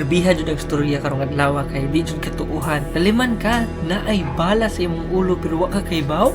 grabiha jud ang storya karong adlaw kay di jud katuuhan. Naliman ka na ay bala sa imong ulo pero wa ka kaybaw.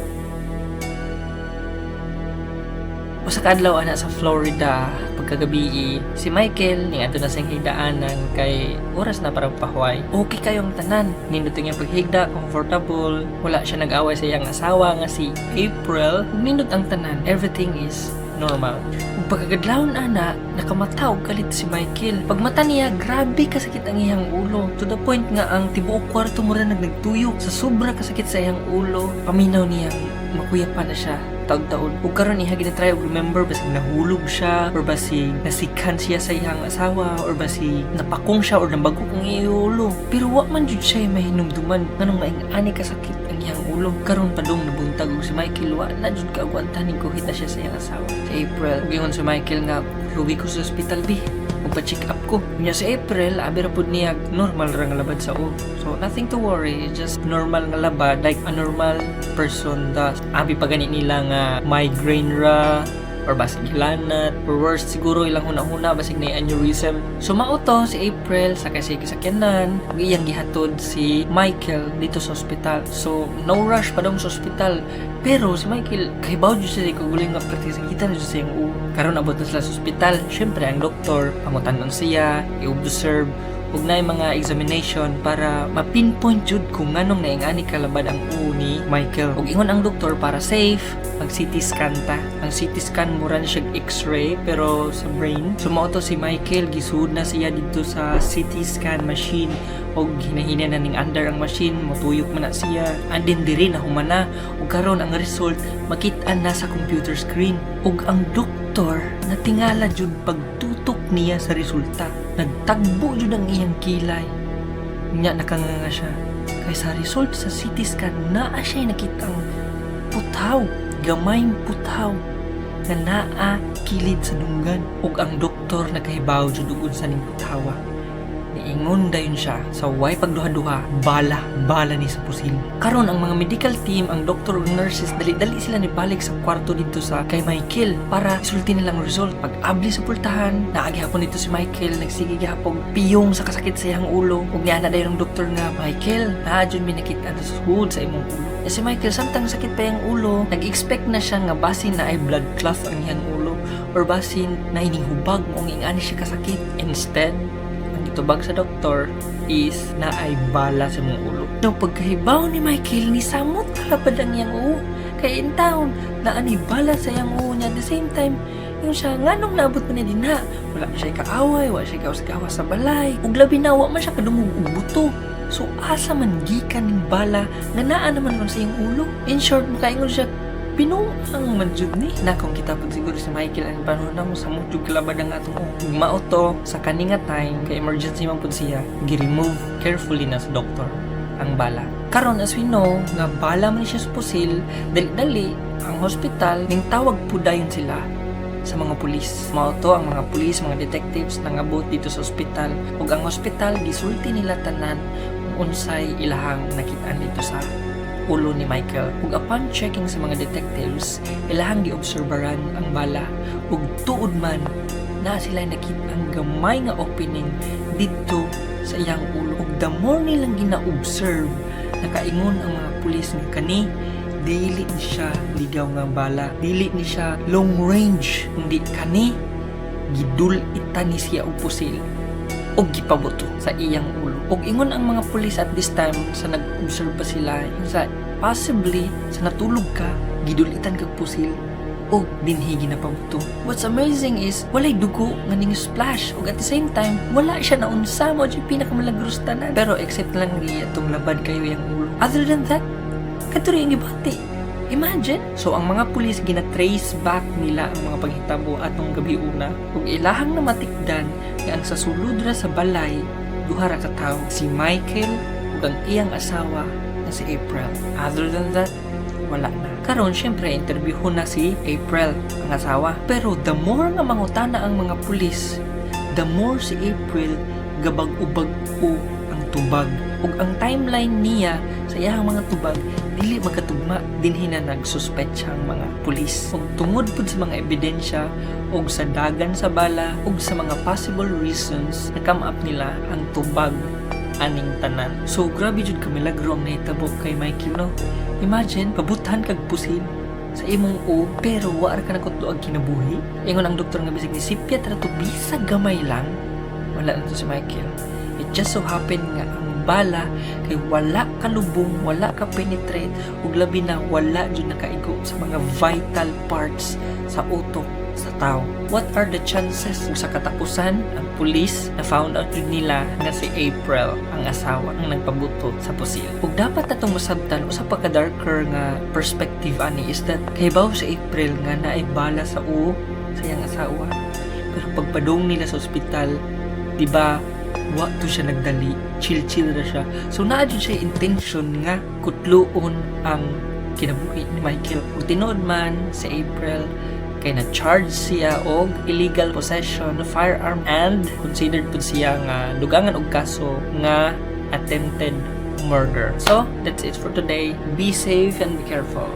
Usa ka adlaw ana sa Florida pagkagabi si Michael ni adto na siyang higdaanan kay oras na para pahuway. Okay kayong tanan, nindot ang iyang paghigda, comfortable, wala siya nag-away sa iyang asawa nga si April. Nindot ang tanan, everything is normal. Ug pagkagadlawon ana, nakamataw kalit si Michael. Pagmata niya, grabe kasakit ang iyang ulo. To the point nga ang tibuok kwarto mura nagtuyok sa sobra kasakit sa iyang ulo. Paminaw niya, makuyapan na siya taon-taon. Ug karon iha ginatry og remember basig nahulog siya or basig nasikan siya sa iyang asawa or basig napakong siya or nabagok ang iyang ulo. Pero wa man jud siya mahinumduman nganong maing-ani kasakit ang iyang ulo. Karon padung nabuntag og si Michael wa na jud kaagwantahan ko hita siya sa iyang asawa. Si April, gingon si Michael nga luwi ko sa ospital bi. Magpa-check up ko. Nya si April, abi ra pud niya normal ra nga labad sa o. So nothing to worry, just normal nga labad like a normal person does. Abi pa gani nila nga migraine ra or basig hilanat or worse siguro ilang huna-huna basig na aneurysm. So mauto si April sa kasi sakyanan ug iyang gihatod si Michael dito sa ospital. So no rush pa dong sa ospital. Pero si Michael kahibaw jud siya kung guling nga praktisakitan jud siya ang karon abot na sila sa ospital. Syempre ang doktor pangutan-on siya, i-observe ug naay mga examination para ma-pinpoint jud kung nganong naingani kalabad ang uo ni Michael. Ug ingon ang doktor para safe, mag-CT scan ta. Ang CT scan mura na siya X-ray pero sa brain. Sumauto si Michael, gisud na siya dito sa CT scan machine og hinahina na ning under ang machine, motuyok man na siya. And then diri na humana ug karon ang result makit-an na sa computer screen. Ug ang doktor natingala jud pagtutok niya sa resulta. Nagtagbo jud ang iyang kilay. Nya nakanganga siya. Kay sa result sa CT scan naa siya nakitang putaw, gamayng putaw nga naa kilid sa dunggan. Ug ang doktor nakahibaw jud ug unsa ning putawa. Niingon dayon siya sa way pagduha-duha, bala ni sa pusil. Karon ang mga medical team, ang doktor ug nurses dali-dali sila ni balik sa kwarto dito sa kay Michael para isulti nilang result. Pag-abli sa pultahan, naagi hapon dito si Michael, nagsige gihapon piyong sa kasakit sa iyang ulo. Ug niana dayon ang doktor nga, Michael, naa jud mi nakita sa sud sa imong ulo. E si Michael samtang sakit pa iyang ulo, nag-expect na siya nga basin na ay blood clot ang iyang ulo or basin na hinihubag mo ang ingani siya kasakit. Instead, tubag sa doktor is na ay bala sa mong ulo. No, pagkahibaw ni Michael ni samot kalapad ang iyang uo. Kaya in town, na ani bala sa iyang uo niya. At the same time, yung siya, nga nung naabot mo niya din na, wala siya kaaway, wala siya kawas sa balay. Ug labi na, wala man siya kadumog og buto. So, asa man gikan ning bala, nga naa naman man sa iyang ulo. In short, makaingon siya, pinuang manjud ni na kung kita pag siguro si Michael ang panahon na mo sa mudjug kalabad ang atong mauto sa kaninga time kay emergency man pud siya gi-remove carefully na sa doktor ang bala. Karon as we know nga bala man siya sa pusil, dali-dali ang hospital ning tawag pud dayon sila sa mga pulis. Mauto ang mga pulis, mga detectives nangabot dito sa ospital ug ang ospital gisulti nila tanan kung unsay ilahang nakitaan dito sa ulo ni Michael. Ug upon checking sa mga detectives, ilahang giobserbaran ang bala ug tuod man na sila nakita ang gamay nga opening dito sa iyang ulo. Ug the more nilang gina-observe, nakaingon ang mga pulis nga kani dili ni siya ligaw nga bala, dili ni siya long range, kundi kani gidul-ita ni siya og pusil og gipabuto sa iyang ulo. Og ingon ang mga pulis at this time sa nag-observe pa sila sa possibly sa natulog ka gidulitan kag pusil o dinhigi na pabuto. What's amazing is walay dugo nga ning splash ug at the same time wala siya naunsa mo di pinakamalagros tanan. Pero except lang gi atong labad kayo yang ulo. Other than that, kadto ring gibati. Imagine. So ang mga pulis gina-trace back nila ang mga paghitabo atong gabi una ug ilahang namatikdan nga ang sa sulod ra sa balay duha ra ka tawo, si Michael ug ang iyang asawa na si April. Other than that, wala na. Karon syempre interviewon na si April, ang asawa. Pero the more nga mangutana ang mga pulis, the more si April gabag-ubag o ang tubag. Ug ang timeline niya sa iyang mga tubag dili magkatugma dinhi na nagsuspetsang mga pulis. Ug tungod pud sa mga ebidensya ug sa dagan sa bala ug sa mga possible reasons na-come up nila ang tubag aning tanan. So grabe jud ka milagro ang nahitabo kay Mikey, no? Imagine pabuthan kag pusil sa imong o pero wa ka na kutuag kinabuhi. Ingon ang doktor nga bisig ni sipyat ra to bisag gamay lang. Wala na to si Michael. It just so happen nga ang bala kay wala ka lubong, wala ka penetrate ug labi na wala jud nakaigo sa mga vital parts sa utok sa tao. What are the chances sa katapusan ang pulis na found out jud nila nga si April ang asawa ang nagpabuto sa pusil. Ug dapat natong masabtan usa pa ka darker nga perspective ani is that kay baw si April nga naay bala sa uo sa iyang asawa. Pero pagpadong nila sa ospital, di ba, wa to siya nagdali, chill ra siya. So naa jud siya intention nga kutluon ang kinabuhi ni Michael. Ug tinuod man si April kay na-charge siya og illegal possession of firearm and considered pud siya nga dugangan og kaso nga attempted murder. So, that's it for today. Be safe and be careful.